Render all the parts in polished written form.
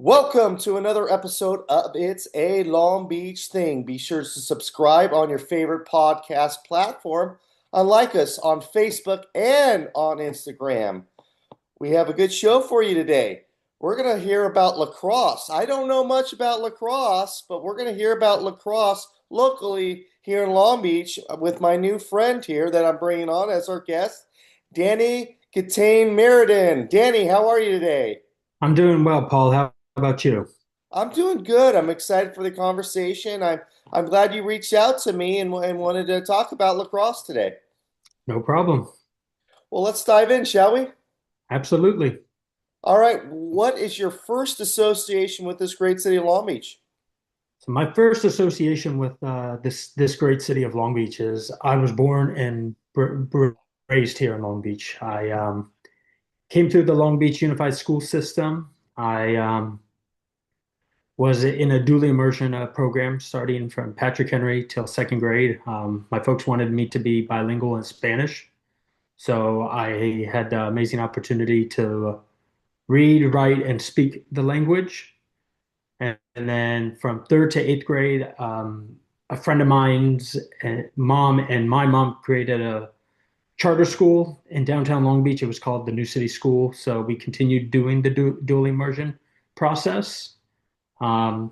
Welcome to another episode of It's a Long Beach Thing. Be sure to subscribe on your favorite podcast platform and like us on Facebook and on Instagram. We have a good show for you today. We're going to hear about lacrosse. I don't know much about lacrosse, but we're going to hear about lacrosse locally here in Long Beach with my new friend here that I'm bringing on as our guest, Danny Katene Marindin. Danny, how are you today? I'm doing well, Paul. How about you? I'm doing good. I'm excited for the conversation. I'm glad you reached out to me and wanted to talk about lacrosse today. No problem. Well, let's dive in, shall we? Absolutely. All right. What is your first association with this great city of Long Beach? So my first association with this great city of Long Beach is I was born and raised here in Long Beach. I came through the Long Beach Unified School System. I was in a dual immersion program starting from Patrick Henry till second grade. My folks wanted me to be bilingual in Spanish, so I had the amazing opportunity to read, write, and speak the language. And then from third to eighth grade, a friend of mine's mom and my mom created a charter school in downtown Long Beach. It was called the New City School. So we continued doing the dual immersion process. Um,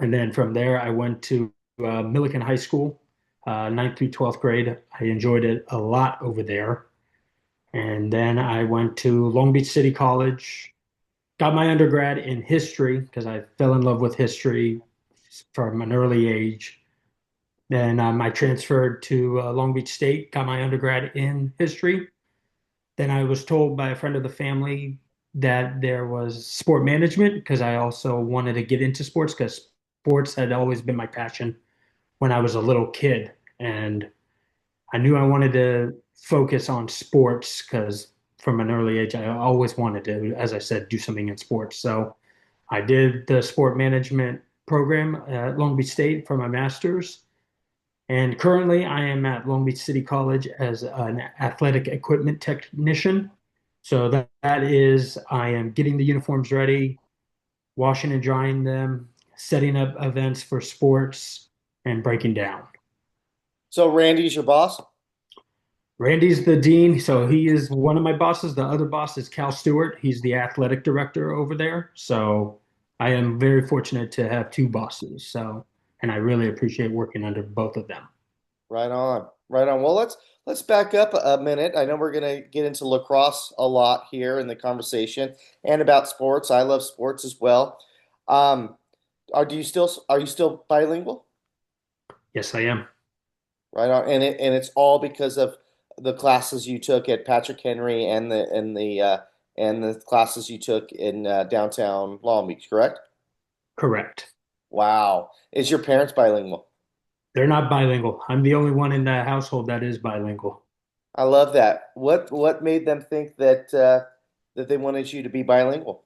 and then from there, I went to Millikan High School, ninth through 12th grade. I enjoyed it a lot over there. And then I went to Long Beach City College, got my undergrad in history because I fell in love with history from an early age. Then I transferred to Long Beach State, got my undergrad in history. Then I was told by a friend of the family that there was sport management because I also wanted to get into sports because sports had always been my passion when I was a little kid. And I knew I wanted to focus on sports because from an early age, I always wanted to, as I said, do something in sports. So I did the sport management program at Long Beach State for my master's. And currently, I am at Long Beach City College as an athletic equipment technician. So that is, I am getting the uniforms ready, washing and drying them, setting up events for sports, and breaking down. So Randy's your boss? Randy's the dean, so he is one of my bosses. The other boss is Cal Stewart. He's the athletic director over there. So I am very fortunate to have two bosses. And I really appreciate working under both of them. Right on. Right on. Well, let's back up a minute. I know we're gonna get into lacrosse a lot here in the conversation and about sports. I love sports as well. Um, are you still bilingual? Yes, I am. Right on. And it's all because of the classes you took at Patrick Henry and the classes you took in downtown Long Beach, correct? Correct. Wow. Is your parents bilingual? They're not bilingual. I'm the only one in the household that is bilingual. I love that. What made them think that they wanted you to be bilingual?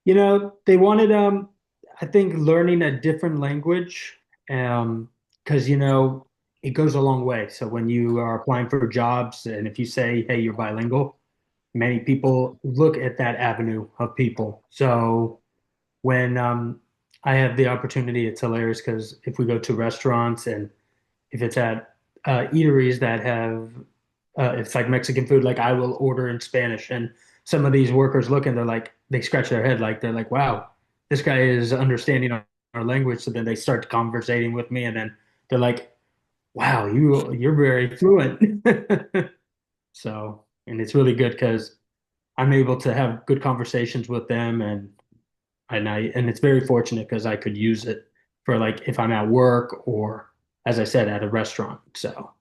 They wanted I think learning a different language because it goes a long way. So when you are applying for jobs and if you say, "Hey, you're bilingual," many people look at that avenue of people. So when I have the opportunity, it's hilarious because if we go to restaurants and if it's at eateries that have it's like Mexican food, like I will order in Spanish, and some of these workers look and they're like, they scratch their head, like they're like, "Wow, this guy is understanding our language." So then they start conversating with me, and then they're like, "Wow, you're very fluent." So, and it's really good because I'm able to have good conversations with them, and it's very fortunate because I could use it for like if I'm at work or, as I said, at a restaurant. So.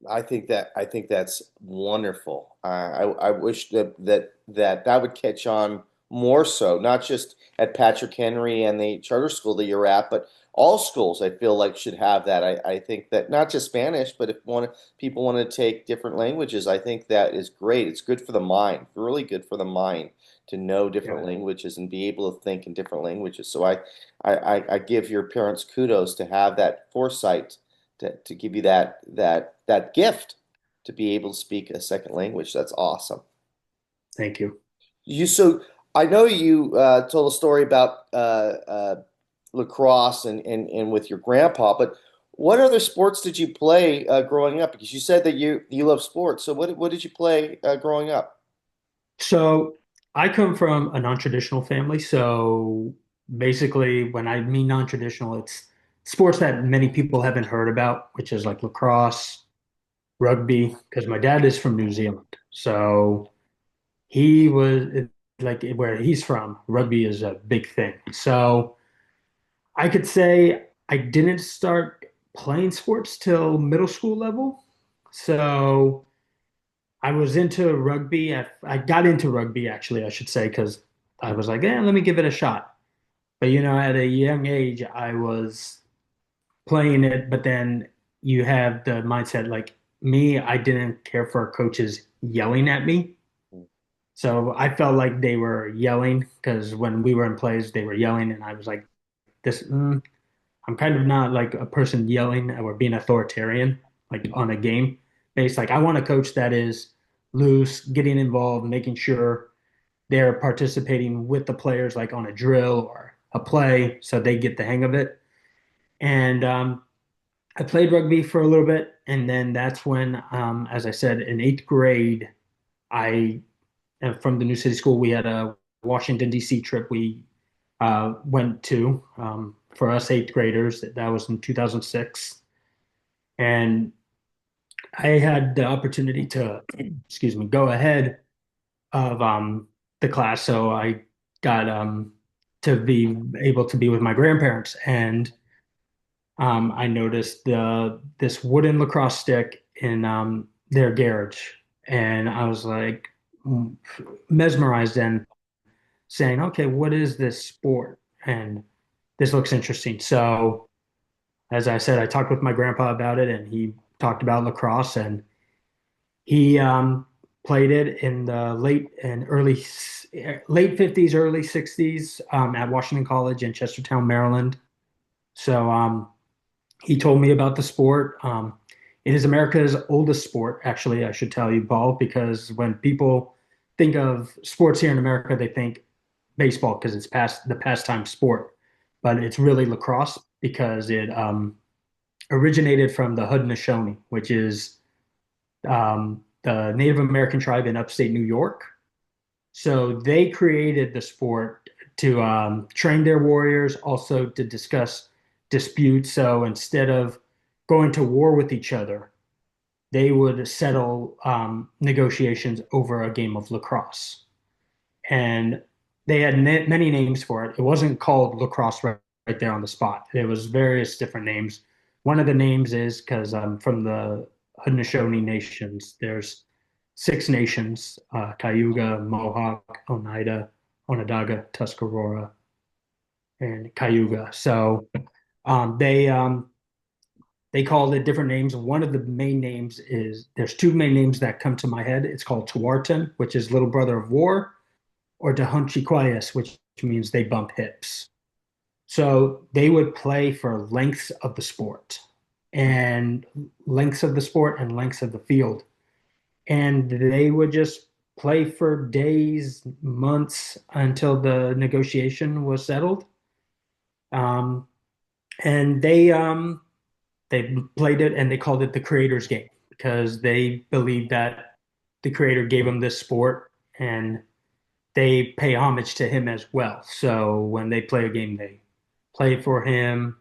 I think that's wonderful. I wish that would catch on more so, not just at Patrick Henry and the charter school that you're at, but all schools I feel like should have that. I think that not just Spanish, but if people want to take different languages, I think that is great. It's good for the mind, really good for the mind to know different Yeah. languages and be able to think in different languages. So I give your parents kudos to have that foresight to give you that gift to be able to speak a second language. That's awesome. Thank you. You so I know you told a story about lacrosse and with your grandpa, but what other sports did you play growing up? Because you said that you love sports. So what did you play growing up? So I come from a non-traditional family. So basically, when I mean non-traditional, it's sports that many people haven't heard about, which is like lacrosse, rugby, because my dad is from New Zealand. So he was like where he's from, rugby is a big thing. So I could say I didn't start playing sports till middle school level. So I was into rugby. I got into rugby actually, I should say, because I was like, let me give it a shot. But at a young age, I was playing it, but then you have the mindset like me, I didn't care for coaches yelling at me. So I felt like they were yelling because when we were in plays, they were yelling, and I was like, this, I'm kind of not like a person yelling or being authoritarian, like on a game base. Like I want a coach that is loose, getting involved, making sure they're participating with the players, like on a drill or a play, so they get the hang of it. And I played rugby for a little bit, and then that's when, as I said, in eighth grade, I from the New City School, we had a Washington D.C. trip we went to for us eighth graders. That was in 2006, and I had the opportunity to, excuse me, go ahead of the class, so I got to be able to be with my grandparents, and I noticed this wooden lacrosse stick in their garage, and I was like mesmerized and saying, "Okay, what is this sport?" And this looks interesting. So, as I said, I talked with my grandpa about it, and he talked about lacrosse, and he played it in the late 50s, early 60s at Washington College in Chestertown, Maryland. So he told me about the sport. It is America's oldest sport, actually, I should tell you, Paul, because when people think of sports here in America, they think baseball because it's past the pastime sport, but it's really lacrosse because it originated from the Haudenosaunee, which is the Native American tribe in upstate New York. So they created the sport to train their warriors, also to discuss disputes. So instead of going to war with each other, they would settle negotiations over a game of lacrosse. And they had many names for it. It wasn't called lacrosse right there on the spot. There was various different names. One of the names is because I'm from the Haudenosaunee nations. There's six nations: Cayuga, Mohawk, Oneida, Onondaga, Tuscarora, and Cayuga. So they called it different names. One of the main names is there's two main names that come to my head. It's called Tuarton, which is little brother of war, or Tehunchiquayas, which means they bump hips. So they would play for lengths of the sport and lengths of the sport and lengths of the field. And they would just play for days, months until the negotiation was settled. Um, and they played it and they called it the creator's game because they believed that the creator gave them this sport and they pay homage to him as well. So when they play a game, they play for him.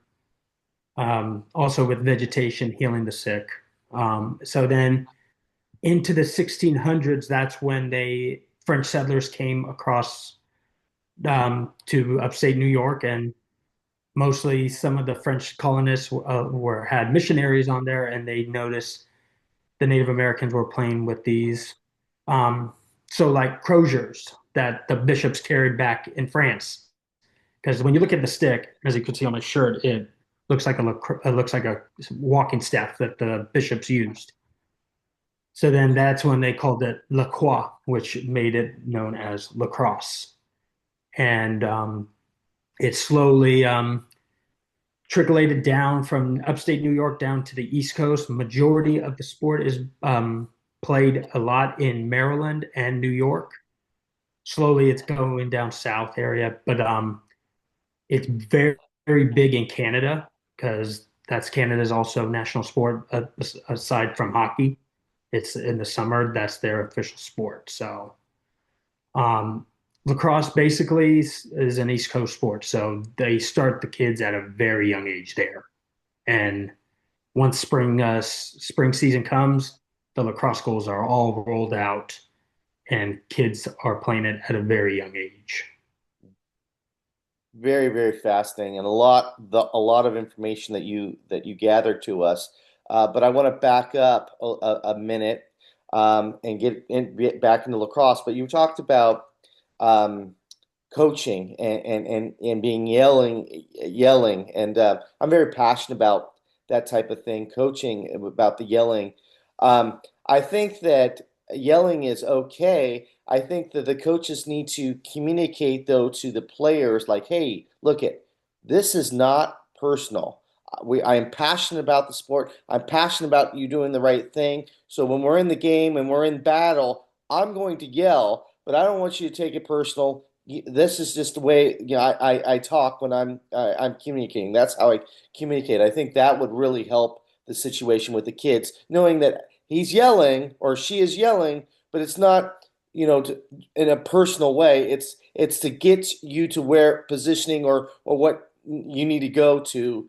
Also with vegetation, healing the sick. So then into the 1600s, that's when they French settlers came across to upstate New York, and mostly some of the French colonists were had missionaries on there, and they noticed the Native Americans were playing with these. Um, so like croziers that the bishops carried back in France. Because when you look at the stick, as you can see on my shirt, it looks like a walking staff that the bishops used. So then that's when they called it Lacroix, which made it known as lacrosse. And it slowly trickulated down from upstate New York down to the East Coast. Majority of the sport is played a lot in Maryland and New York. slowly it's going down south area, but it's very, very big in Canada because that's Canada's also national sport aside from hockey. It's in the summer, that's their official sport. So, um, lacrosse basically is an East Coast sport. So they start the kids at a very young age there. And once spring season comes, the lacrosse schools are all rolled out and kids are playing it at a very young age. Very, very fascinating, and a lot of information that you gathered to us. But I want to back up a minute and get back into lacrosse. But you talked about um, coaching and being yelling, and I'm very passionate about that type of thing, coaching about the yelling. I think that yelling is okay. I think that the coaches need to communicate though to the players like, hey, look it, this is not personal. I am passionate about the sport. I'm passionate about you doing the right thing. So when we're in the game and we're in battle, I'm going to yell, but I don't want you to take it personal. This is just the way I talk when I'm communicating. That's how I communicate. I think that would really help the situation with the kids, knowing that he's yelling or she is yelling, but it's not in a personal way. It's to get you to where positioning or what you need to go to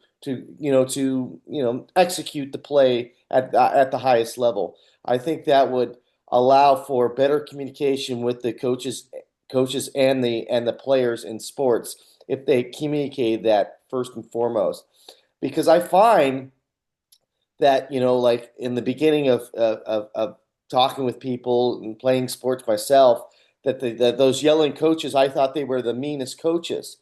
execute the play at the highest level. I think that would allow for better communication with the coaches and the players in sports if they communicate that first and foremost. Because I find that like in the beginning of talking with people and playing sports myself, that those yelling coaches, I thought they were the meanest coaches.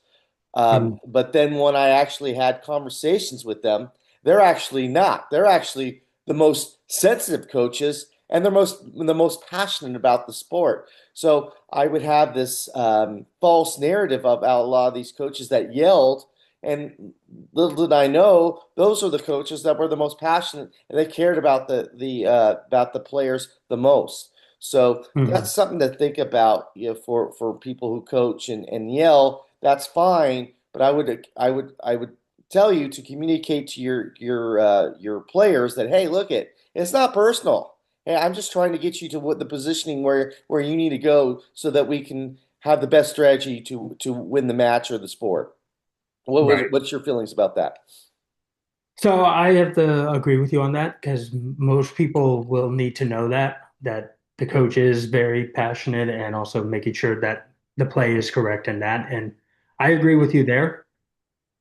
Mm, But then when I actually had conversations with them, they're actually not. They're actually the most sensitive coaches, and they're the most passionate about the sport. So I would have this false narrative about a lot of these coaches that yelled, and little did I know those are the coaches that were the most passionate and they cared about the players the most. So mhm. that's something to think about, for people who coach and yell. That's fine, but I would tell you to communicate to your players that, hey, look it's not personal. Hey, I'm just trying to get you to what the positioning where you need to go so that we can have the best strategy to win the match or the sport. Right. What's your feelings about that? So I have to agree with you on that because most people will need to know that the coach is very passionate and also making sure that the play is correct in that. And I agree with you there.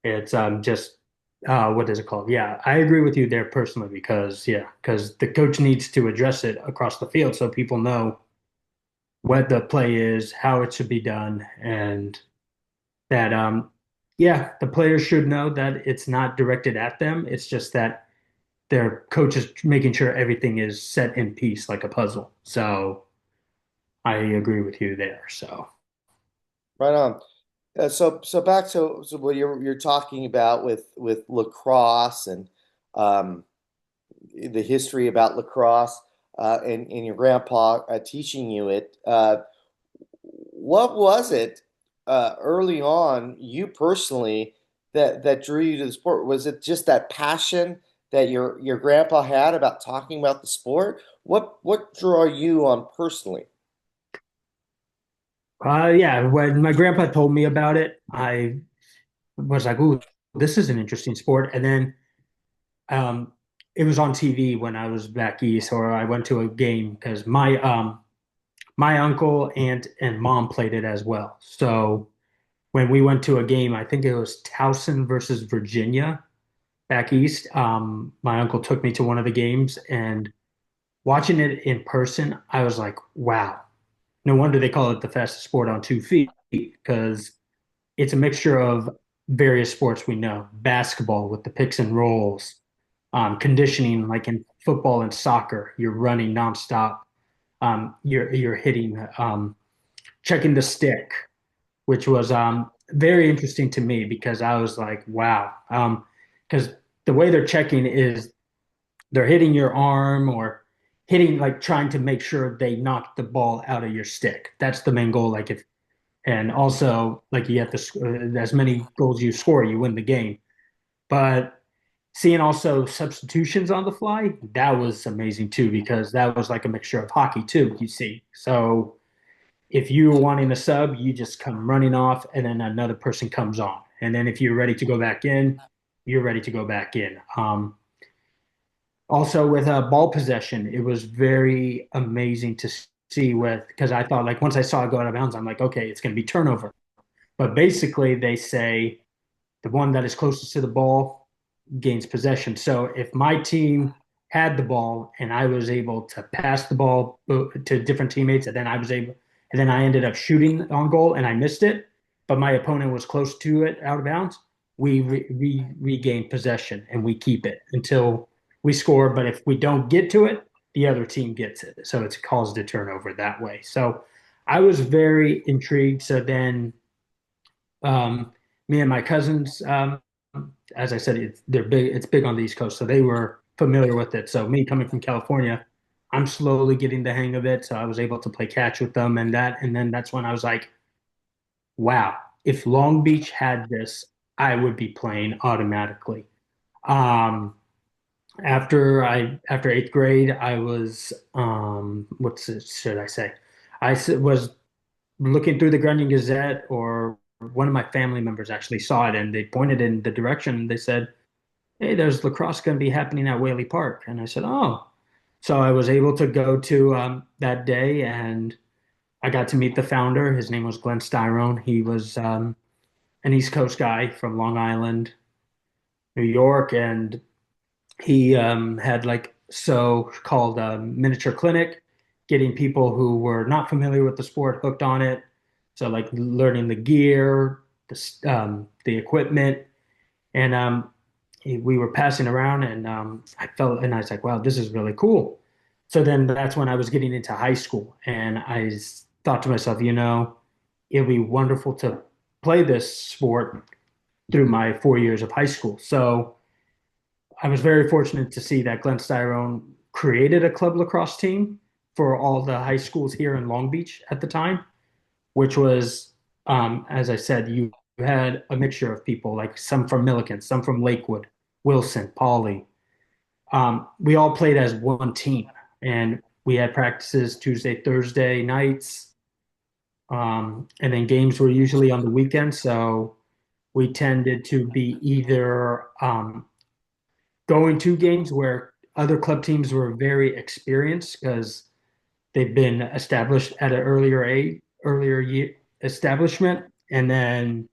It's just what is it called? Yeah, I agree with you there personally because the coach needs to address it across the field so people know what the play is, how it should be done, and that yeah, the players should know that it's not directed at them. It's just that their coach is making sure everything is set in piece like a puzzle. So I agree with you there. So Right on. So back to what you're talking about with lacrosse and um, the history about lacrosse and your grandpa teaching you it. What was it early on, you personally, that drew you to the sport? Was it just that passion that your grandpa had about talking about the sport? What drew you on personally? yeah, when my grandpa told me about it, I was like, "Ooh, this is an interesting sport." And then um, it was on TV when I was back east, or I went to a game because my uncle, aunt, and mom played it as well. So when we went to a game, I think it was Towson versus Virginia back east. My uncle took me to one of the games, and watching it in person, I was like, wow. No wonder they call it the fastest sport on 2 feet because it's a mixture of various sports we know. Basketball with the picks and rolls, conditioning like in football and soccer, you're running nonstop. You're hitting, checking the stick, which was very interesting to me because I was like, wow. Because the way they're checking is they're hitting your arm or hitting, like trying to make sure they knock the ball out of your stick. That's the main goal. Like if and also like you have to as many goals you score, you win the game. But seeing also substitutions on the fly, that was amazing too, because that was like a mixture of hockey too, you see. So if you were wanting a sub, you just come running off and then another person comes on. And then if you're ready to go back in, you're ready to go back in. Also with ball possession, it was very amazing to see with because I thought like once I saw it go out of bounds, I'm like, okay, it's going to be turnover. But basically, they say the one that is closest to the ball gains possession. So if my team had the ball and I was able to pass the ball to different teammates, and then I ended up shooting on goal and I missed it, but my opponent was close to it out of bounds, we regain possession and we keep it until we score. But if we don't get to it, the other team gets it. So it's caused a turnover that way. So I was very intrigued. So then um, me and my cousins, as I said, they're big. It's big on the East Coast, so they were familiar with it. So me coming from California, I'm slowly getting the hang of it. So I was able to play catch with them, and then that's when I was like, wow, if Long Beach had this, I would be playing automatically. Um, after eighth grade, I was what's it, should I say? Was looking through the Guardian Gazette, or one of my family members actually saw it and they pointed in the direction. They said, "Hey, there's lacrosse going to be happening at Whaley Park." And I said, "Oh." So I was able to go to that day and I got to meet the founder. His name was Glenn Styrone. He was an East Coast guy from Long Island, New York, and he had like so-called miniature clinic, getting people who were not familiar with the sport hooked on it. So like learning the gear, the equipment, and we were passing around, and I was like, wow, this is really cool. So then that's when I was getting into high school, and thought to myself, it'd be wonderful to play this sport through my 4 years of high school. So I was very fortunate to see that Glenn Styrone created a club lacrosse team for all the high schools here in Long Beach at the time, which was, as I said, you had a mixture of people, like some from Milliken, some from Lakewood, Wilson, Pauley. We all played as one team, and we had practices Tuesday, Thursday nights, and then games were usually on the weekend. So we tended to be either going to games where other club teams were very experienced because they've been established at an earlier year establishment, and then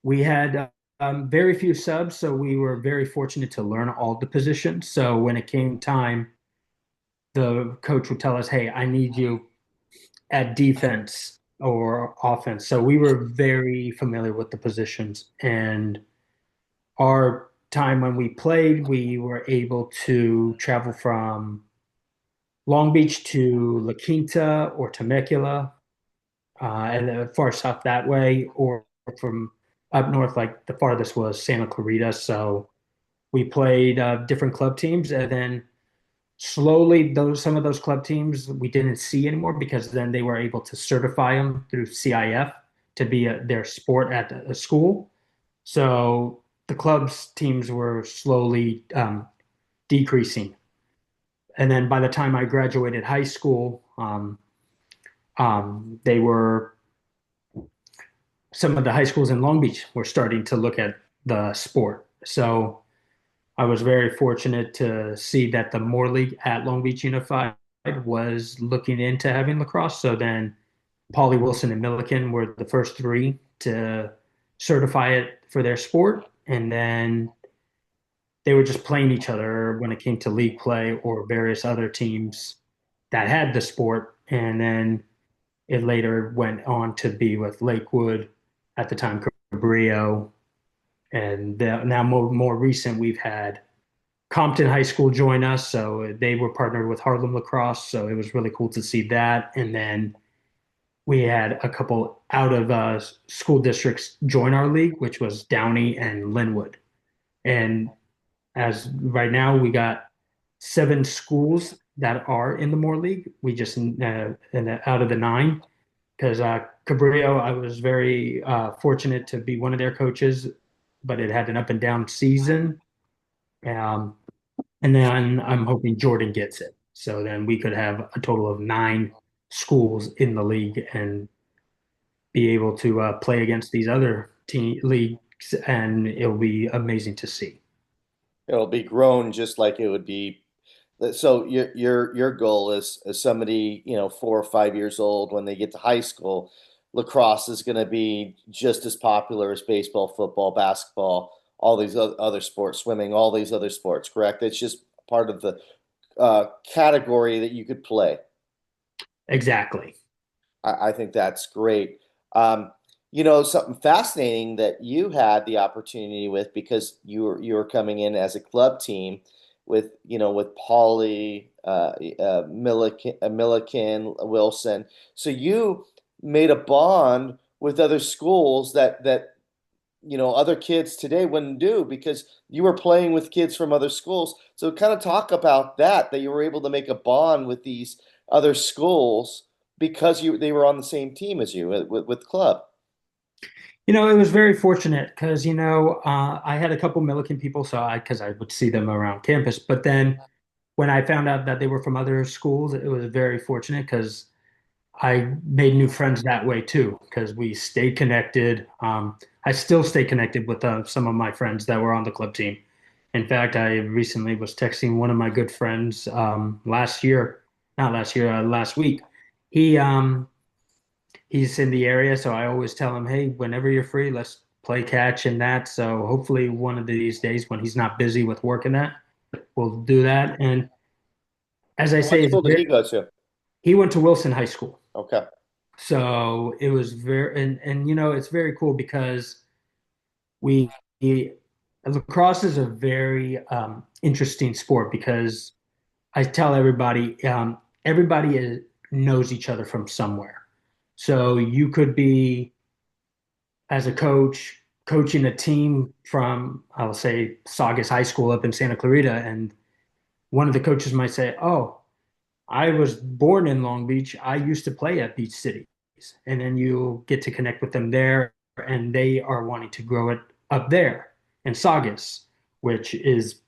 we had very few subs, so we were very fortunate to learn all the positions. So when it came time, the coach would tell us, "Hey, I need you at defense or offense." So we were very familiar with the positions, and our time when we played, we were able to travel from Long Beach to La Quinta or Temecula, and far south that way, or from up north, like the farthest was Santa Clarita. So we played different club teams, and then slowly those some of those club teams we didn't see anymore because then they were able to certify them through CIF to be their sport at a school. So the clubs teams were slowly decreasing. And then by the time I graduated high school, they were some of the high schools in Long Beach were starting to look at the sport. So I was very fortunate to see that the Moore League at Long Beach Unified was looking into having lacrosse. So then Paulie Wilson and Milliken were the first three to certify it for their sport. And then they were just playing each other when it came to league play or various other teams that had the sport. And then it later went on to be with Lakewood at the time, Cabrillo, and now more recent we've had Compton High School join us. So they were partnered with Harlem Lacrosse. So it was really cool to see that. And then we had a couple out of school districts join our league, which was Downey and Linwood. And as right now, we got 7 schools that are in the Moore League. We just and out of the 9, because Cabrillo, I was very fortunate to be one of their coaches, but it had an up and down season. Um, and then I'm hoping Jordan gets it. So then we could have a total of 9 schools in the league and be able to play against these other team leagues, and it'll be amazing to see. It'll be grown just like it would be. So your goal is as somebody, 4 or 5 years old when they get to high school, lacrosse is going to be just as popular as baseball, football, basketball, all these other sports, swimming, all these other sports, correct? It's just part of the category that you could play. Exactly. I think that's great. Um, something fascinating that you had the opportunity with because you were coming in as a club team with with Paulie, Milliken, Wilson. So you made a bond with other schools that other kids today wouldn't do because you were playing with kids from other schools. So kind of talk about that you were able to make a bond with these other schools because they were on the same team as you with club. It was very fortunate because, I had a couple Milliken people, because I would see them around campus. But then when I found out that they were from other schools, it was very fortunate because I made new friends that way too, because we stayed connected. I still stay connected with some of my friends that were on the club team. In fact, I recently was texting one of my good friends not last year, last week. He he's in the area, so I always tell him, "Hey, whenever you're free, let's play catch and that." So hopefully one of these days when he's not busy with work and that, we'll do that. And as I What say, school did he go to? he went to Wilson High School. Okay. So it was very, and it's very cool because we lacrosse is a very interesting sport because I tell everybody, everybody knows each other from somewhere. So you could be as a coach coaching a team from, I'll say, Saugus High School up in Santa Clarita, and one of the coaches might say, "Oh, I was born in Long Beach. I used to play at Beach Cities." And then you get to connect with them there, and they are wanting to grow it up there in Saugus, which is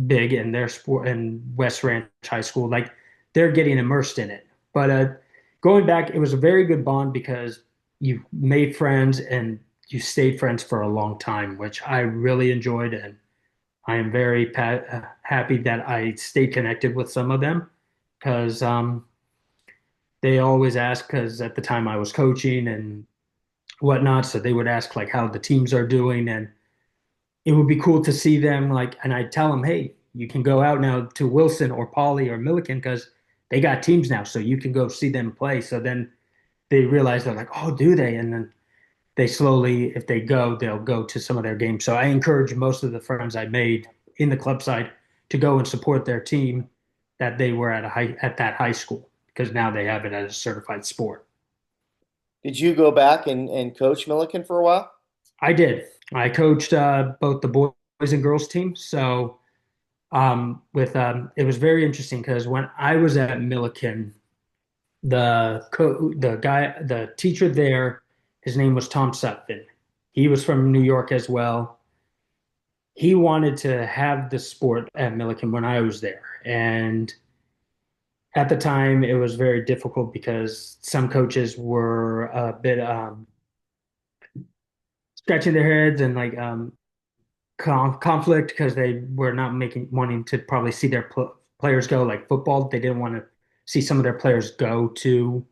big in their sport and West Ranch High School. Like they're getting immersed in it. But going back, it was a very good bond because you made friends and you stayed friends for a long time, which I really enjoyed. And I am very happy that I stayed connected with some of them because they always ask because at the time I was coaching and whatnot, so they would ask like how the teams are doing, and it would be cool to see them like, and I'd tell them, hey, you can go out now to Wilson or Paulie or Milliken because they got teams now, so you can go see them play. So then they realize they're like, oh, do they? And then they slowly, if they go, they'll go to some of their games. So I encourage most of the friends I made in the club side to go and support their team that they were at that high school because now they have it as a certified sport. Did you go back and coach Milliken for a while? I did. I coached both the boys and girls teams. So with it was very interesting because when I was at Milliken, the teacher there, his name was Tom Sutphin. He was from New York as well. He wanted to have the sport at Milliken when I was there, and at the time it was very difficult because some coaches were a bit scratching their heads and like conflict because they were not making wanting to probably see their players go like football. They didn't want to see some of their players go to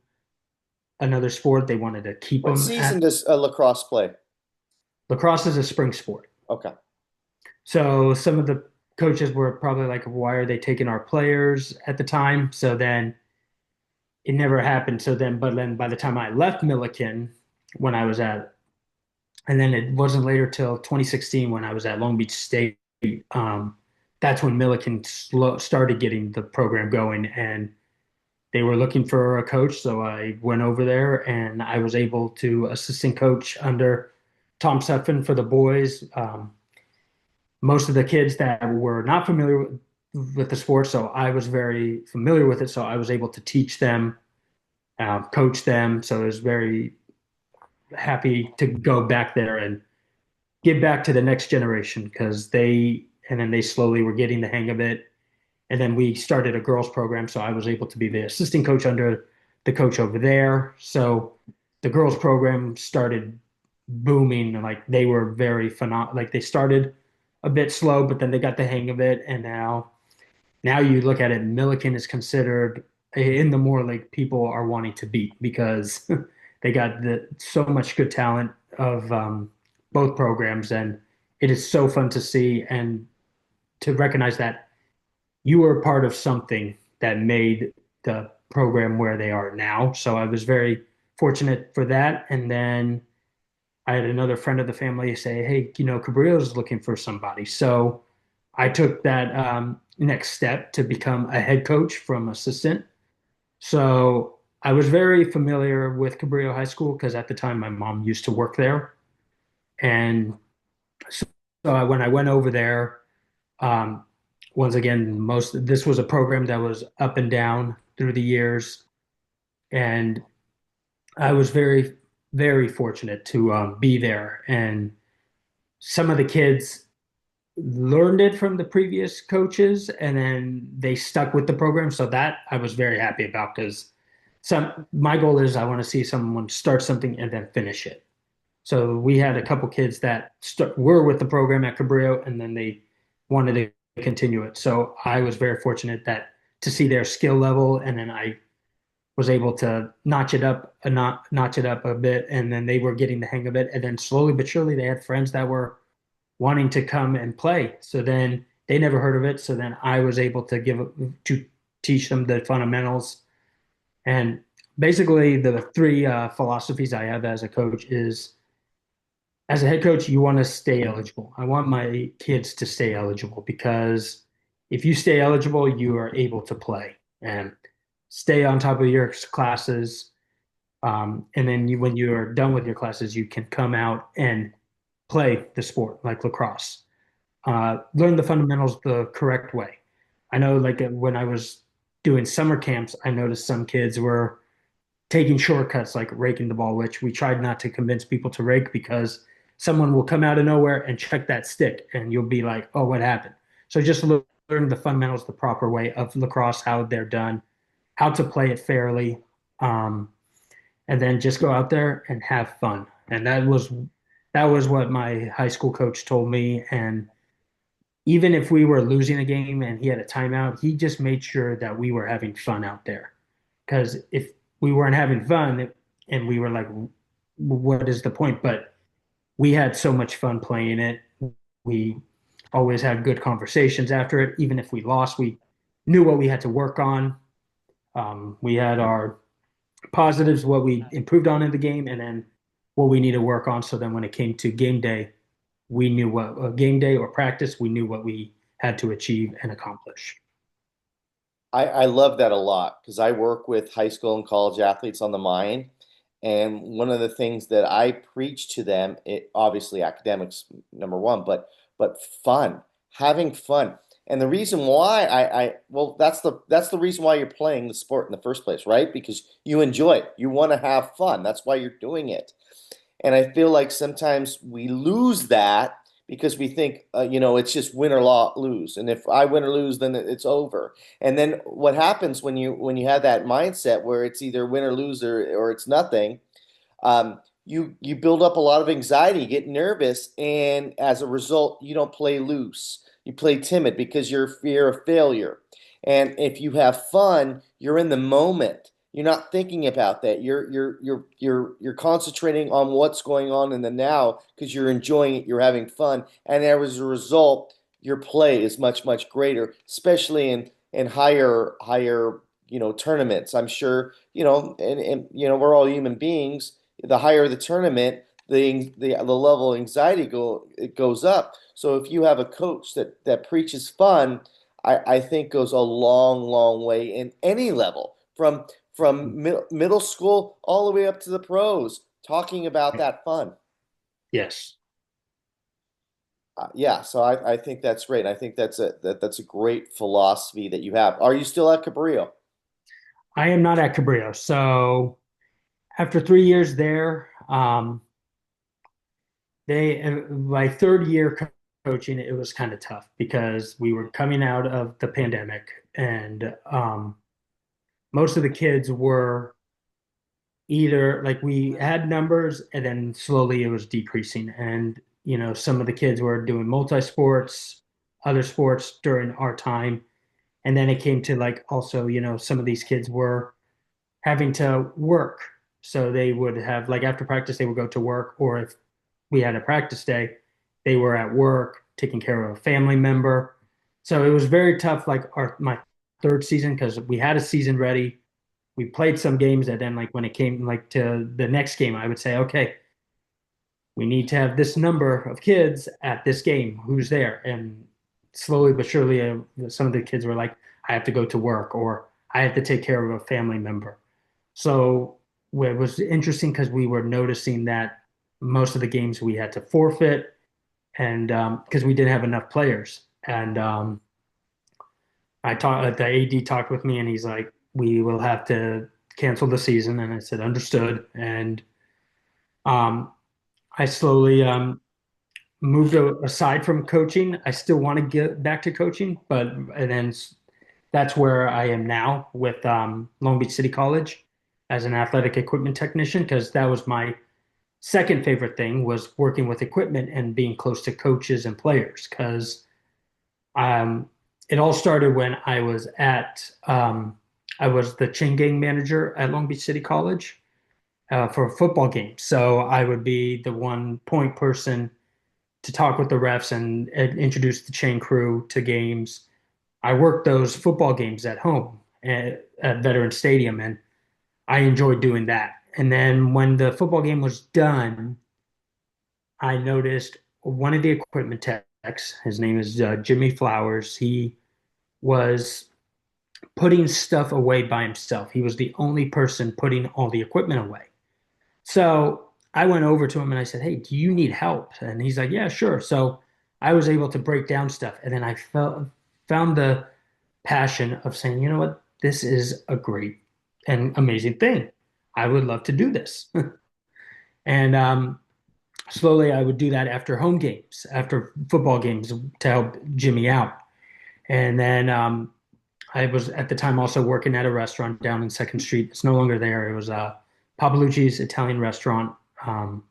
another sport. They wanted to keep What them season at does lacrosse play? lacrosse is a spring sport. Okay. So some of the coaches were probably like, why are they taking our players at the time? So then it never happened. But then by the time I left Milliken, when I was at, and then it wasn't later till 2016 when I was at Long Beach State. Um, that's when Milliken started getting the program going, and they were looking for a coach. So I went over there, and I was able to assistant coach under Tom Sutphin for the boys. Most of the kids that were not familiar with with the sport, so I was very familiar with it. So I was able to teach them, coach them. So I was very happy to go back there and give back to the next generation because and then they slowly were getting the hang of it. And then we started a girls program. So I was able to be the assistant coach under the coach over there. So the girls program started booming. Like they were very phenomenal. Like they started a bit slow, but then they got the hang of it. And now you look at it, Milliken is considered in the more like people are wanting to beat because they got so much good talent of both programs, and it is so fun to see and to recognize that you were part of something that made the program where they are now. So I was very fortunate for that. And then I had another friend of the family say, "Hey, Cabrillo's looking for somebody." So I took that next step to become a head coach from assistant. So I was very familiar with Cabrillo High School because at the time my mom used to work there. And so when I went over there, um, once again, this was a program that was up and down through the years. And I was very, very fortunate to be there. And some of the kids learned it from the previous coaches and then they stuck with the program. So that I was very happy about because my goal is I want to see someone start something and then finish it. So we had a couple kids that were with the program at Cabrillo and then they wanted to continue it. So I was very fortunate that to see their skill level and then I was able to notch it up a bit and then they were getting the hang of it and then slowly but surely they had friends that were wanting to come and play. So then they never heard of it. So then I was able to teach them the fundamentals. And basically, the three philosophies I have as a coach is as a head coach, you want to stay eligible. I want my kids to stay eligible because if you stay eligible, you are able to play and stay on top of your classes. And then when you are done with your classes, you can come out and play the sport like lacrosse. Learn the fundamentals the correct way. I know, like when I was doing summer camps, I noticed some kids were taking shortcuts like raking the ball, which we tried not to convince people to rake because someone will come out of nowhere and check that stick, and you'll be like, "Oh, what happened?" So just learn the fundamentals the proper way of lacrosse, how they're done, how to play it fairly, um, and then just go out there and have fun. And that was what my high school coach told me, and even if we were losing a game and he had a timeout, he just made sure that we were having fun out there. Because if we weren't having fun and we were like, what is the point? But we had so much fun playing it. We always had good conversations after it. Even if we lost, we knew what we had to work on. We had our positives, what we improved on in the game, and then what we need to work on. So then when it came to game day, we knew what game day or practice, we knew what we had to achieve and accomplish. I love that a lot because I work with high school and college athletes on the mind. And one of the things that I preach to them, obviously academics number one, but fun, having fun. And the reason why well, that's the reason why you're playing the sport in the first place, right? Because you enjoy it. You want to have fun. That's why you're doing it. And I feel like sometimes we lose that because we think, it's just win or lose. And if I win or lose, then it's over. And then what happens when you have that mindset where it's either win or lose or it's nothing, you build up a lot of anxiety, you get nervous, and as a result, you don't play loose. You play timid because you're fear of failure. And if you have fun, you're in the moment. You're not thinking about that. You're concentrating on what's going on in the now because you're enjoying it, you're having fun, and as a result, your play is much, much greater, especially in higher tournaments. I'm sure, and we're all human beings. The higher the tournament, the level of anxiety it goes up. So if you have a coach that preaches fun, I think goes a long, long way in any level, from middle school all the way up to the pros, talking about that fun. Yes. Yeah, so I think that's great. I think that's a great philosophy that you have. Are you still at Cabrillo? I am not at Cabrillo. So after 3 years there, my third year coaching, it was kind of tough because we were coming out of the pandemic, and most of the kids were either like we had numbers and then slowly it was decreasing. And, some of the kids were doing multi sports, other sports during our time. And then it came to like also, some of these kids were having to work. So they would have like after practice, they would go to work, or if we had a practice day, they were at work taking care of a family member. So it was very tough, like my third season, because we had a season ready. We played some games, and then like when it came like to the next game, I would say, okay, we need to have this number of kids at this game. Who's there? And slowly but surely, some of the kids were like, I have to go to work, or I have to take care of a family member. So it was interesting because we were noticing that most of the games we had to forfeit, and because we didn't have enough players. And the AD talked with me, and he's like, we will have to cancel the season. And I said, understood. And um, I slowly moved aside from coaching. I still want to get back to coaching, but and then that's where I am now with Long Beach City College as an athletic equipment technician, because that was my second favorite thing, was working with equipment and being close to coaches and players, because um, it all started when I was the chain gang manager at Long Beach City College for a football game. So I would be the one point person to talk with the refs and introduce the chain crew to games. I worked those football games at home at Veteran Stadium, and I enjoyed doing that. And then when the football game was done, I noticed one of the equipment techs, his name is Jimmy Flowers. He was putting stuff away by himself. He was the only person putting all the equipment away. So I went over to him and I said, "Hey, do you need help?" And he's like, "Yeah, sure." So I was able to break down stuff. And then found the passion of saying, you know what? This is a great and amazing thing. I would love to do this. And slowly I would do that after home games, after football games to help Jimmy out. And then I was at the time also working at a restaurant down in Second Street. It's no longer there. It was Papalucci's Italian restaurant. Um,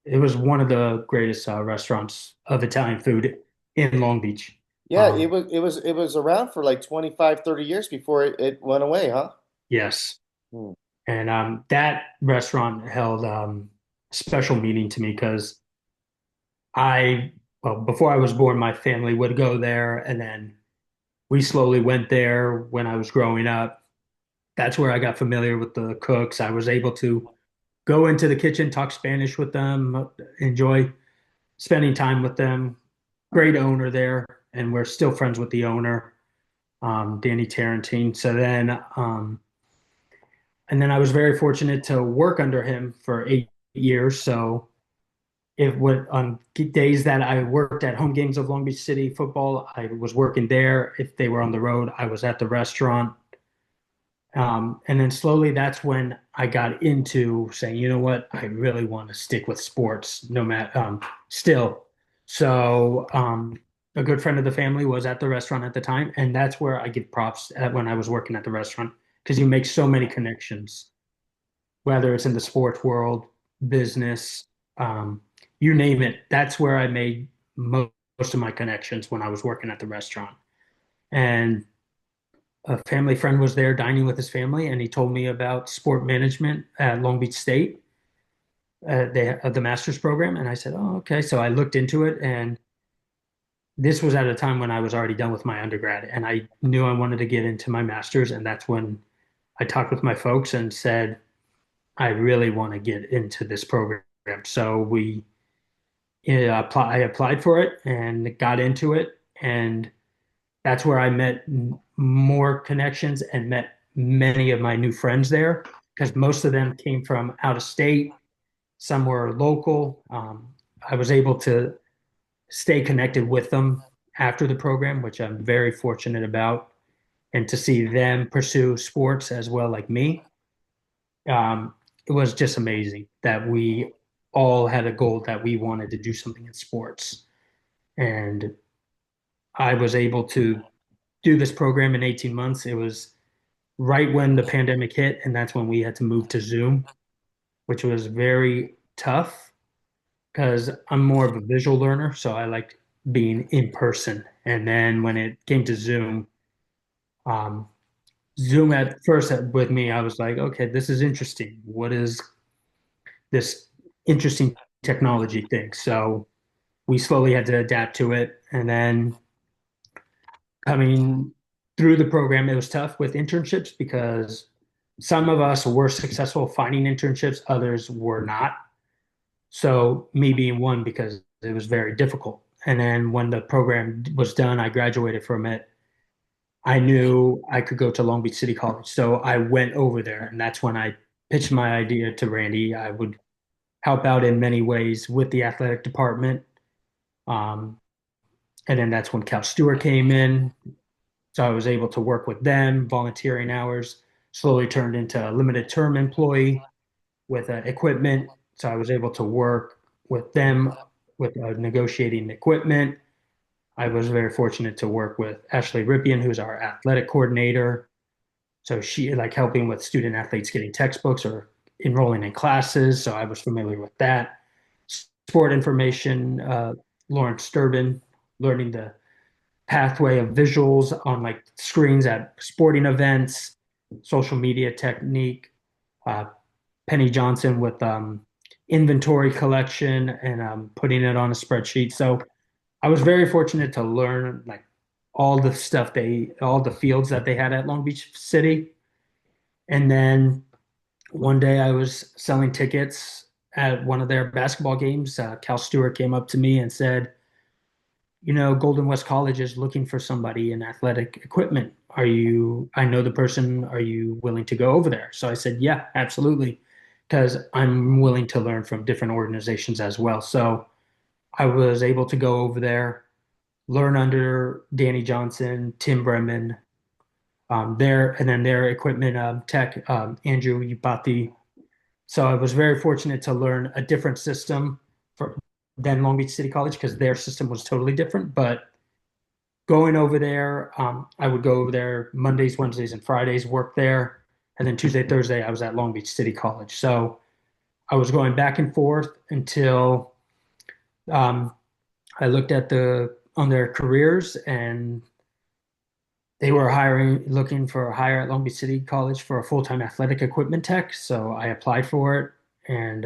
it was one of the greatest restaurants of Italian food in Long Beach. Yeah, it was around for like 25, 30 years before it went away, huh? Yes. Hmm. And that restaurant held special meaning to me because before I was born, my family would go there, and then we slowly went there when I was growing up. That's where I got familiar with the cooks. I was able to go into the kitchen, talk Spanish with them, enjoy spending time with them. Great owner there, and we're still friends with the owner, Danny Tarantine. And then I was very fortunate to work under him for 8 years. So it would on days that I worked at home games of Long Beach City football, I was working there. If they were on the road, I was at the restaurant. And then slowly that's when I got into saying, you know what, I really want to stick with sports no matter still. So a good friend of the family was at the restaurant at the time, and that's where I give props at when I was working at the restaurant, because you make so many connections, whether it's in the sports world, business, um, you name it. That's where I made most of my connections when I was working at the restaurant. And a family friend was there dining with his family, and he told me about sport management at Long Beach State, the master's program. And I said, "Oh, okay." So I looked into it, and this was at a time when I was already done with my undergrad, and I knew I wanted to get into my master's. And that's when I talked with my folks and said, I really want to get into this program. So I applied for it and got into it, and that's where I met more connections and met many of my new friends there, because most of them came from out of state. Some were local. I was able to stay connected with them after the program, which I'm very fortunate about, and to see them pursue sports as well, like me. It was just amazing that we all had a goal that we wanted to do something in sports. And I was able to do this program in 18 months. It was right when the pandemic hit, and that's when we had to move to Zoom, which was very tough because I'm more of a visual learner, so I like being in person. And then when it came to Zoom, um, Zoom at first with me, I was like, okay, this is interesting. What is this interesting technology thing? So we slowly had to adapt to it. And then coming through the program, it was tough with internships because some of us were successful finding internships, others were not. So me being one because it was very difficult. And then when the program was done, I graduated from it. I knew I could go to Long Beach City College. So I went over there, and that's when I pitched my idea to Randy. I would help out in many ways with the athletic department. Um, and then that's when Cal Stewart came in. So I was able to work with them, volunteering hours, slowly turned into a limited term employee with equipment. So I was able to work with them with negotiating equipment. I was very fortunate to work with Ashley Rippian, who's our athletic coordinator. So she like helping with student athletes getting textbooks or enrolling in classes. So I was familiar with that. Sport information, Lawrence Durbin, learning the pathway of visuals on like screens at sporting events, social media technique, uh, Penny Johnson with inventory collection and putting it on a spreadsheet. So I was very fortunate to learn like all the fields that they had at Long Beach City. And then one day I was selling tickets at one of their basketball games. Cal Stewart came up to me and said, Golden West College is looking for somebody in athletic equipment. I know the person, are you willing to go over there? So I said, yeah, absolutely, because I'm willing to learn from different organizations as well. So I was able to go over there, learn under Danny Johnson, Tim Bremen, and then their equipment tech, Andrew Upati. So I was very fortunate to learn a different system than Long Beach City College because their system was totally different. But going over there, I would go over there Mondays, Wednesdays, and Fridays, work there. And then Tuesday, Thursday, I was at Long Beach City College. So I was going back and forth until um, I looked at on their careers and they were looking for a hire at Long Beach City College for a full-time athletic equipment tech. So I applied for it. And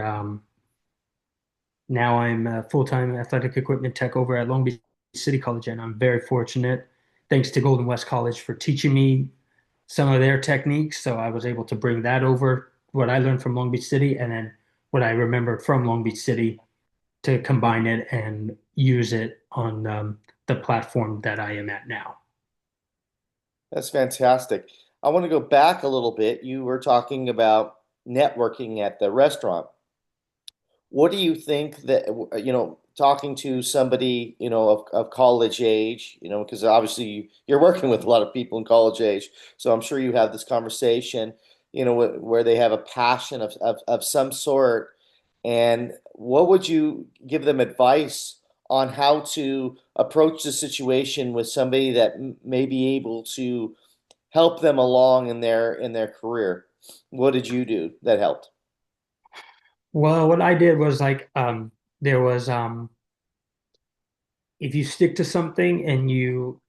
now I'm a full-time athletic equipment tech over at Long Beach City College, and I'm very fortunate, thanks to Golden West College, for teaching me some of their techniques. So I was able to bring that over, what I learned from Long Beach City, and then what I remembered from Long Beach City to combine it and use it on the platform that I am at now. That's fantastic. I want to go back a little bit. You were talking about networking at the restaurant. What do you think that, talking to somebody, of college age, because obviously you're working with a lot of people in college age, so I'm sure you have this conversation, where they have a passion of some sort, and what would you give them advice on how to approach the situation with somebody that may be able to help them along in their career? What did you do that helped? Well, what I did was like there was if you stick to something and you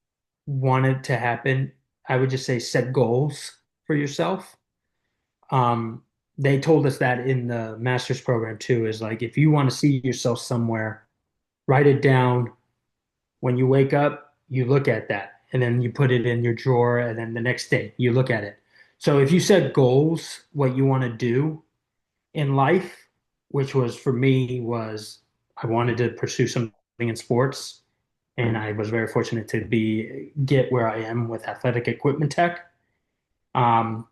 want it to happen, I would just say set goals for yourself. Um, they told us that in the master's program too, is like if you want to see yourself somewhere, write it down. When you wake up, you look at that and then you put it in your drawer, and then the next day you look at it. So if you set goals, what you want to do in life, which was for me was I wanted to pursue something in sports, and I was very fortunate to be get where I am with athletic equipment tech. Um,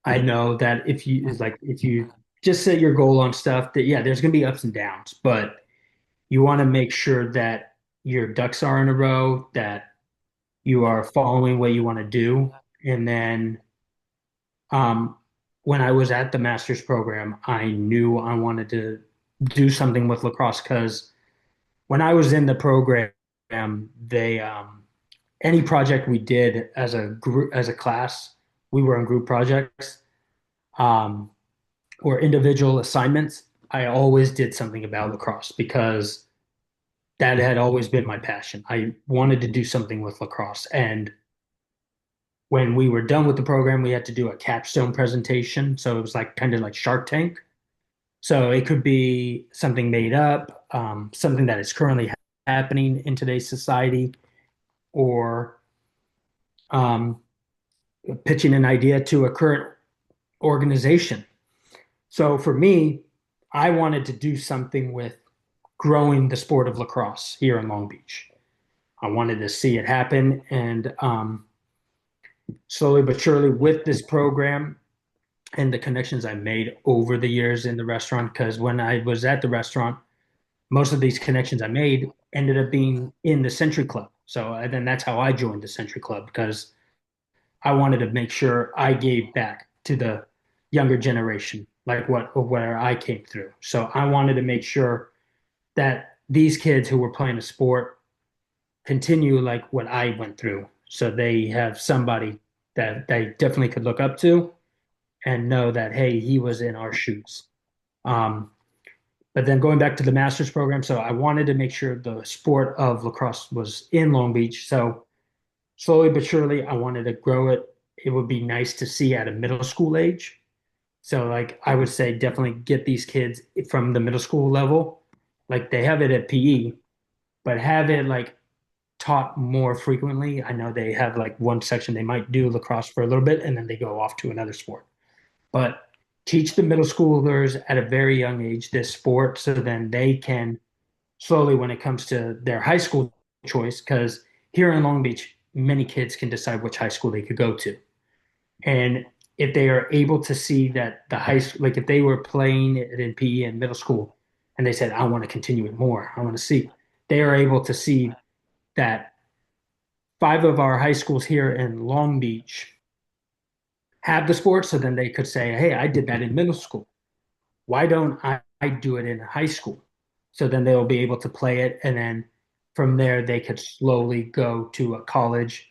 I know that if you just set your goal on stuff that yeah, there's gonna be ups and downs, but you want to make sure that your ducks are in a row, that you are following what you want to do. And then um, when I was at the master's program, I knew I wanted to do something with lacrosse because when I was in the program, they any project we did as a group as a class, we were in group projects um, or individual assignments. I always did something about lacrosse because that had always been my passion. I wanted to do something with lacrosse, and when we were done with the program, we had to do a capstone presentation. So it was like kind of like Shark Tank. So it could be something made up, something that is currently happening in today's society, or um, pitching an idea to a current organization. So for me, I wanted to do something with growing the sport of lacrosse here in Long Beach. I wanted to see it happen, and slowly but surely, with this program and the connections I made over the years in the restaurant, because when I was at the restaurant, most of these connections I made ended up being in the Century Club. So and then that's how I joined the Century Club because I wanted to make sure I gave back to the younger generation, like what where I came through. So I wanted to make sure that these kids who were playing a sport continue like what I went through. So they have somebody that they definitely could look up to and know that, hey, he was in our shoes. Um, but then going back to the master's program, so I wanted to make sure the sport of lacrosse was in Long Beach. So slowly but surely, I wanted to grow it. It would be nice to see at a middle school age. So, like, I would say definitely get these kids from the middle school level. Like, they have it at PE, but have it like taught more frequently. I know they have like one section they might do lacrosse for a little bit and then they go off to another sport. But teach the middle schoolers at a very young age this sport so then they can slowly when it comes to their high school choice, because here in Long Beach, many kids can decide which high school they could go to. And if they are able to see that the high school, like if they were playing it in PE in middle school and they said, I want to continue it more, I want to see, they are able to see that five of our high schools here in Long Beach have the sport. So then they could say, hey, I did that in middle school. Why don't I do it in high school? So then they'll be able to play it. And then from there, they could slowly go to a college.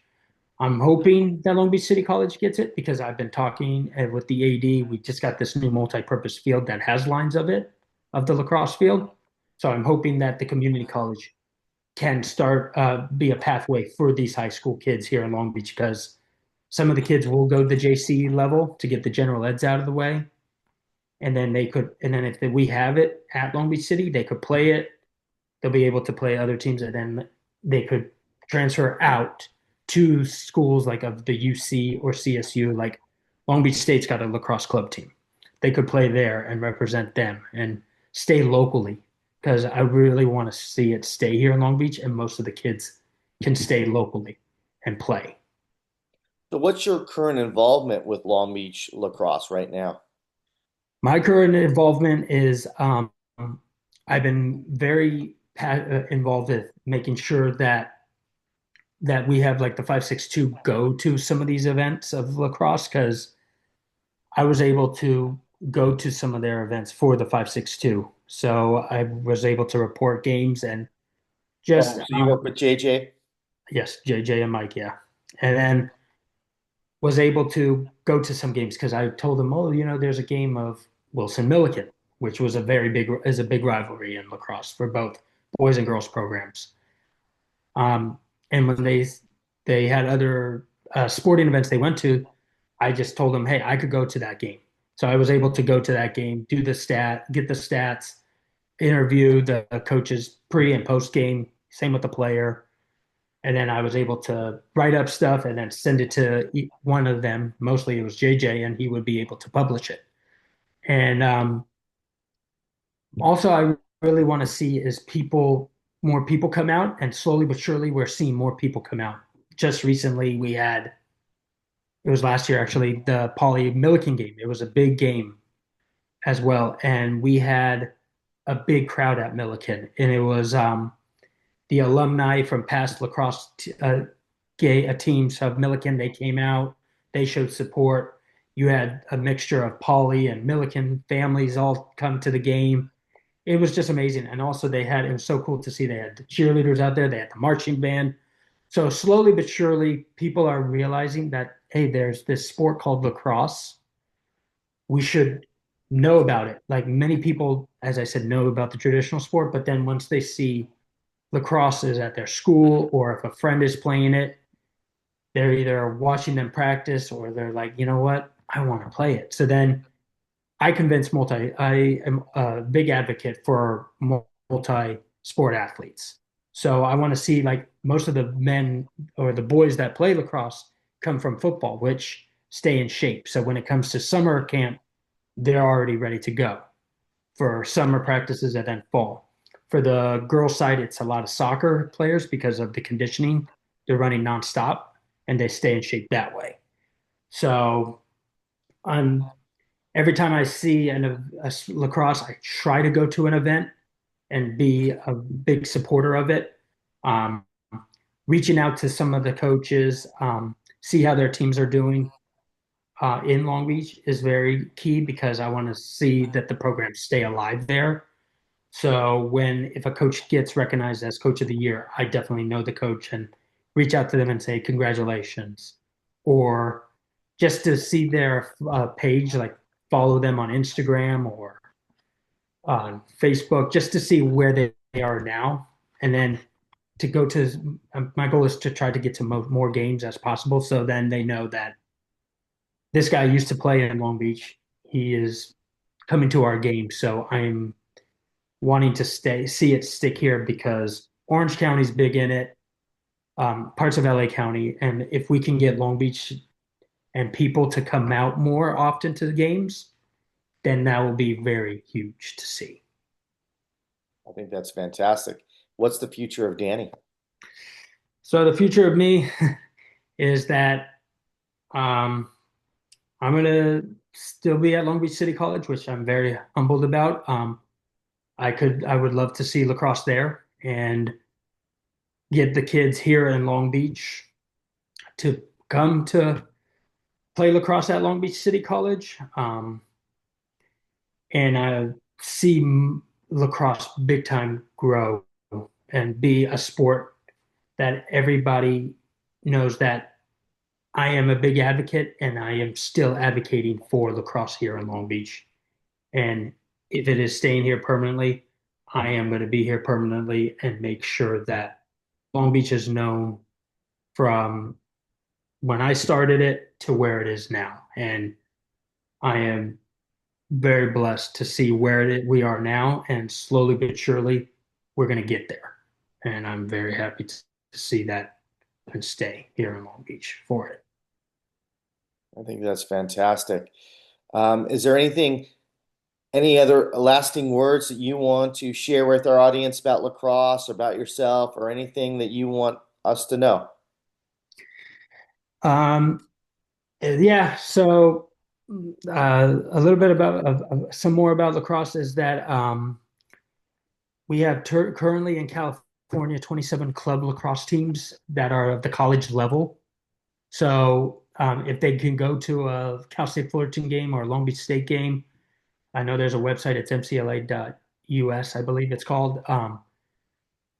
I'm hoping that Long Beach City College gets it because I've been talking with the AD. We just got this new multi-purpose field that has lines of it, of the lacrosse field. So I'm hoping that the community college can start be a pathway for these high school kids here in Long Beach because some of the kids will go to the JC level to get the general eds out of the way, and then they could, and then if we have it at Long Beach City, they could play it. They'll be able to play other teams, and then they could transfer out to schools like of the UC or CSU. Like Long Beach State's got a lacrosse club team. They could play there and represent them and stay locally because I really want to see it stay here in Long Beach, and most of the kids can stay locally and play. So, what's your current involvement with Long Beach lacrosse right now? My current involvement is I've been very involved with making sure that we have like the 562 go to some of these events of lacrosse because I was able to go to some of their events for the 562. So I was able to report games and just Oh, so you work with JJ? yes, JJ and Mike, yeah. And then was able to go to some games because I told them, oh, there's a game of Wilson Milliken, which was a big rivalry in lacrosse for both boys and girls programs. And when they had other sporting events they went to, I just told them, hey, I could go to that game. So I was able to go to that game, get the stats, interview the coaches pre and post game, same with the player. And then I was able to write up stuff and then send it to one of them. Mostly it was JJ, and he would be able to publish it. And also, I really want to see is more people come out, and slowly but surely, we're seeing more people come out. Just recently, it was last year actually, the Poly Milliken game. It was a big game as well, and we had a big crowd at Milliken, and it was the alumni from past lacrosse teams of Milliken. They came out, they showed support. You had a mixture of Pauley and Milliken families all come to the game. It was just amazing. And also it was so cool to see they had the cheerleaders out there, they had the marching band. So slowly but surely, people are realizing that, hey, there's this sport called lacrosse. We should know about it. Like many people, as I said, know about the traditional sport, but then once they see lacrosse is at their school or if a friend is playing it, they're either watching them practice or they're like, you know what, I want to play it. So then I am a big advocate for multi sport athletes. So I want to see like most of the men or the boys that play lacrosse come from football, which stay in shape. So when it comes to summer camp, they're already ready to go for summer practices and then fall. For the girls' side, it's a lot of soccer players because of the conditioning. They're running nonstop and they stay in shape that way. So I'm every time I see a lacrosse, I try to go to an event and be a big supporter of it. Um, Reaching out to some of the coaches, see how their teams are doing in Long Beach is very key because I want to see that the programs stay alive there. So if a coach gets recognized as coach of the year, I definitely know the coach and reach out to them and say congratulations, or just to see their page, like follow them on Instagram or on Facebook, just to see where they are now, and then to go to my goal is to try to get to more games as possible, so then they know that this guy used to play in Long Beach. He is coming to our game, so I'm wanting to see it stick here because Orange County's big in it, parts of LA County, and if we can get Long Beach and people to come out more often to the games, then that will be very huge to see. I think that's fantastic. What's the future of Danny? So the future of me is that um, I'm gonna still be at Long Beach City College, which I'm very humbled about. I would love to see lacrosse there and get the kids here in Long Beach to come to play lacrosse at Long Beach City College, and I see lacrosse big time grow and be a sport that everybody knows that I am a big advocate and I am still advocating for lacrosse here in Long Beach. And if it is staying here permanently, I am going to be here permanently and make sure that Long Beach is known from when I started it to where it is now. And I am very blessed to see where we are now, and slowly but surely, we're going to get there. And I'm very happy to see that and stay here in Long Beach for it. I think that's fantastic. Is there any other lasting words that you want to share with our audience about lacrosse or about yourself or anything that you want us to know? Um, yeah, so a little bit about some more about lacrosse is that we have currently in California 27 club lacrosse teams that are of the college level. So if they can go to a Cal State Fullerton game or a Long Beach State game, I know there's a website, it's mcla.us, I believe it's called.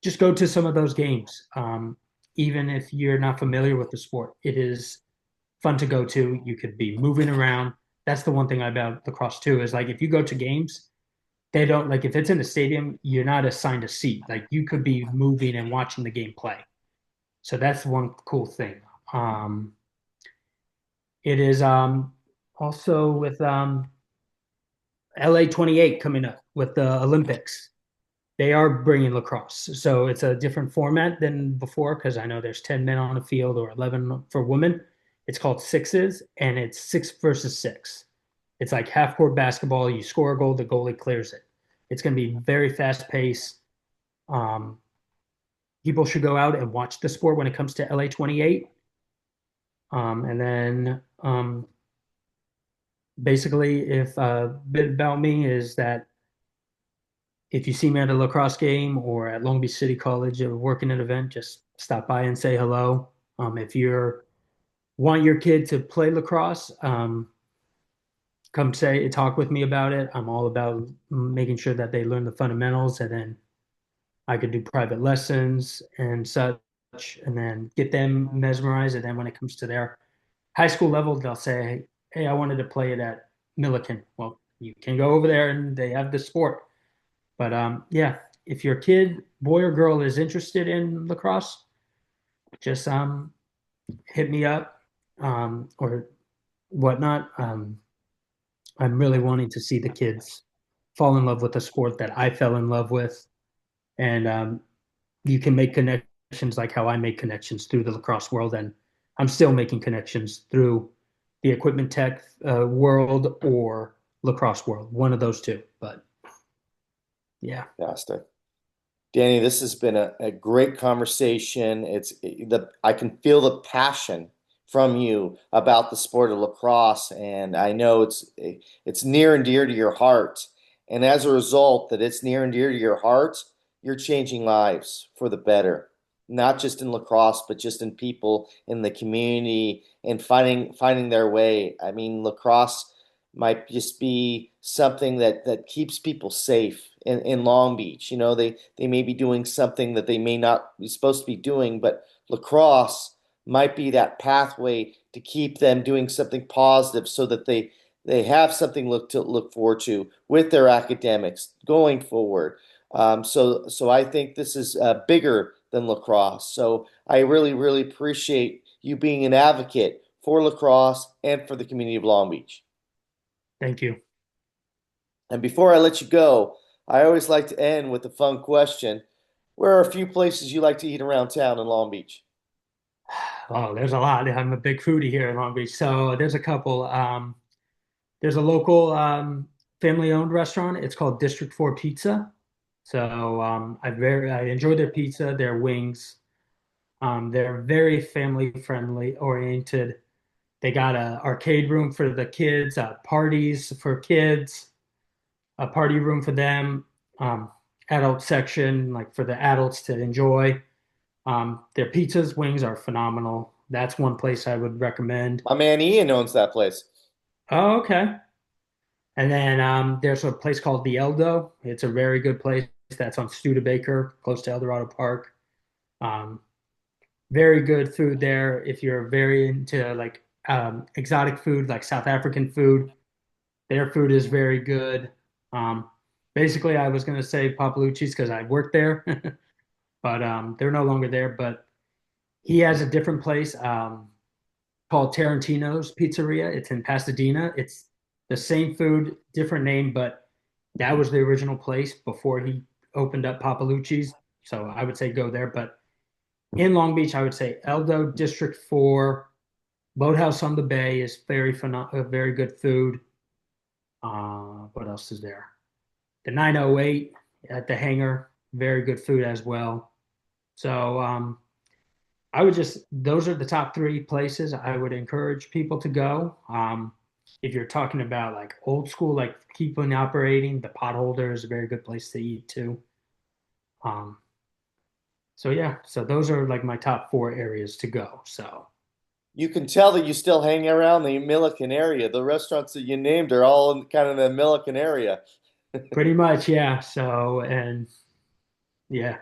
Just go to some of those games. Even if you're not familiar with the sport, it is fun to go to. You could be moving around. That's the one thing about lacrosse too, is like if you go to games, they don't like if it's in the stadium, you're not assigned a seat. Like you could be moving and watching the game play. So that's one cool thing. Um, it is also with LA 28 coming up with the Olympics. They are bringing lacrosse. So it's a different format than before because I know there's 10 men on the field or 11 for women. It's called sixes and it's six versus six. It's like half court basketball. You score a goal, the goalie clears it. It's going to be very fast paced. Um, People should go out and watch the sport when it comes to LA 28. And then basically, if a bit about me is that if you see me at a lacrosse game or at Long Beach City College or working an event, just stop by and say hello. If you want your kid to play lacrosse, come say talk with me about it. I'm all about making sure that they learn the fundamentals, and then I could do private lessons and such, and then get them mesmerized. And then when it comes to their high school level, they'll say, "Hey, I wanted to play it at Millikan." Well, you can go over there, and they have the sport. But yeah, if your kid, boy or girl, is interested in lacrosse, just hit me up or whatnot. I'm really wanting to see the kids fall in love with a sport that I fell in love with, and you can make connections like how I make connections through the lacrosse world, and I'm still making connections through the equipment tech world or lacrosse world, one of those two. But yeah, Fantastic. Danny, this has been a great conversation. I can feel the passion from you about the sport of lacrosse, and I know it's near and dear to your heart. And as a result, that it's near and dear to your heart, you're changing lives for the better, not just in lacrosse, but just in people in the community and finding their way. I mean, lacrosse might just be something that keeps people safe in Long Beach. You know, they may be doing something that they may not be supposed to be doing, but lacrosse might be that pathway to keep them doing something positive so that they have something to look forward to with their academics going forward. So I think this is bigger than lacrosse. So I really appreciate you being an advocate for lacrosse and for the community of Long Beach. thank you. And before I let you go, I always like to end with a fun question. Where are a few places you like to eat around town in Long Beach? Oh, there's a lot. I'm a big foodie here in Long Beach, so there's a couple. There's a local family-owned restaurant. It's called District 4 Pizza. So I enjoy their pizza, their wings. They're very family-friendly oriented. They got a arcade room for the kids, parties for kids, a party room for them, um, adult section like for the adults to enjoy. Their pizzas, wings are phenomenal. That's one place I would recommend. My man Ian owns that place. Oh, okay. And then there's a place called the Eldo. It's a very good place that's on Studebaker, close to Eldorado Park. Um, very good food there. If you're very into like exotic food, like South African food, their food is very good. Um, basically, I was going to say Papalucci's because I worked there, but they're no longer there. But he has a different place called Tarantino's Pizzeria. It's in Pasadena. It's the same food, different name, but that was the original place before he opened up Papalucci's. So I would say go there. But in Long Beach, I would say Eldo District 4, Boathouse on the Bay is very good food. What else is there? The 908 at the hangar, very good food as well. So I would those are the top three places I would encourage people to go. If you're talking about like old school, like keeping operating, the Potholder is a very good place to eat too. Um, so yeah, so those are like my top four areas to go. So You can tell that you still hang around the Milliken area. The restaurants that you named are all in kind of the Milliken area. pretty much, yeah. So and yeah,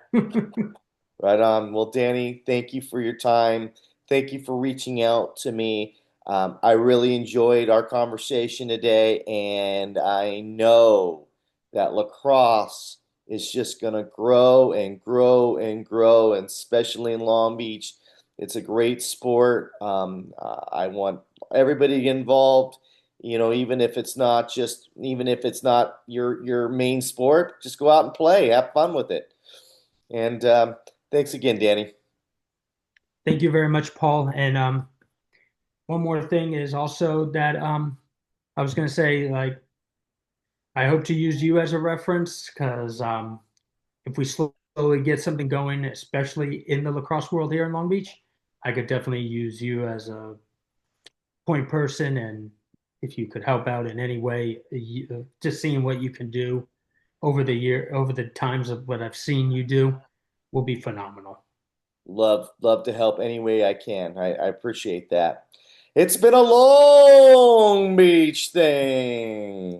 Right on. Well, Danny, thank you for your time. Thank you for reaching out to me. I really enjoyed our conversation today, and I know that lacrosse is just going to grow and grow and grow, and especially in Long Beach. It's a great sport. I want everybody to get involved. You know, even if it's not your main sport, just go out and play, have fun with it. And thanks again, Danny. thank you very much, Paul. And one more thing is also that I was going to say like I hope to use you as a reference because if we slowly get something going, especially in the lacrosse world here in Long Beach, I could definitely use you as a point person. And if you could help out in any way, just seeing what you can do, over the times of what I've seen you do will be phenomenal. Love to help any way I can. I appreciate that. It's been a Long Beach thing.